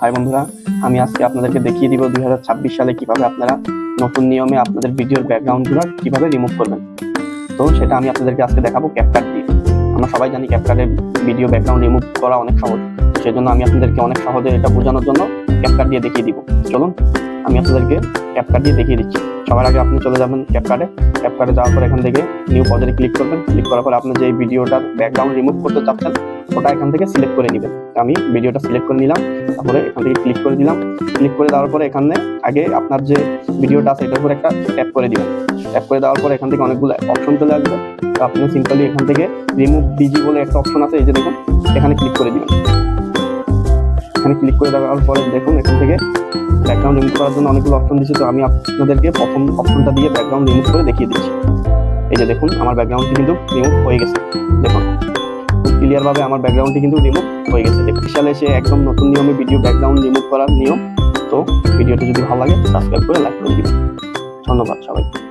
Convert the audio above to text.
High বন্ধুরা, আমি আজকে আপনাদেরকে দেখিয়ে দিব 2026 সালে কিভাবে আপনারা নতুন নিয়মে আপনাদের ভিডিওর ব্যাকগ্রাউন্ডগুলো কিভাবে রিমুভ করবেন। তো সেটা আমি আপনাদেরকে আজকে দেখাবো ক্যাপকাট দিয়ে। আমরা সবাই জানি ক্যাপকাটের ভিডিও ব্যাকগ্রাউন্ড রিমুভ করা অনেক সহজ, সেজন্য আমি আপনাদেরকে অনেক সহজে এটা বোঝানোর জন্য ক্যাপকাট দিয়ে দেখিয়ে দিব। চলুন আমি আপনাদেরকে ক্যাপকাট দিয়ে দেখিয়ে দিচ্ছি। সবার আগে আপনি চলে যাবেন ক্যাপকাটে যাওয়ার পর এখান থেকে নিউ প্রজেক্টে ক্লিক করবেন। ক্লিক করার পর আপনি যে ভিডিওটার ব্যাকগ্রাউন্ড রিমুভ করতে চাচ্ছেন ওটা এখান থেকে সিলেক্ট করে নেবেন। আমি ভিডিওটা সিলেক্ট করে নিলাম, তারপরে এখান থেকে ক্লিক করে দিলাম। ক্লিক করে দেওয়ার পরে এখানে আগে আপনার যে ভিডিওটা আছে এটার উপর একটা ট্যাপ করে দিবেন। ট্যাপ করে দেওয়ার পরে এখান থেকে অনেকগুলো অপশন চলে আসবে। তো আপনি সিম্পলি এখান থেকে রিমুভ ডিজি বলে একটা অপশন আছে, এই যে দেখুন, এখানে ক্লিক করে দিবেন। এখানে ক্লিক করে দেওয়ার পরে দেখুন এখান থেকে ব্যাকগ্রাউন্ড রিমুভ করার জন্য অনেকগুলো অপশন দিচ্ছে। তো আমি আপনাদেরকে প্রথম অপশনটা দিয়ে ব্যাকগ্রাউন্ড রিমুভ করে দেখিয়ে দিচ্ছি। এই যে দেখুন আমার ব্যাকগ্রাউন্ডটি কিন্তু রিমুভ হয়ে গেছে। দেখুন ক্লিয়ার ভাবে আমার ব্যাকগ্রাউন্ডটি কিন্তু রিমুভ হয়ে গেছে। স্পেশাল এসে একদম নতুন নিয়মে ভিডিও ব্যাকগ্রাউন্ড রিমুভ করার নিয়ম। তো ভিডিওটি যদি ভালো লাগে সাবস্ক্রাইব করে লাইক করে দিবেন। ধন্যবাদ সবাইকে।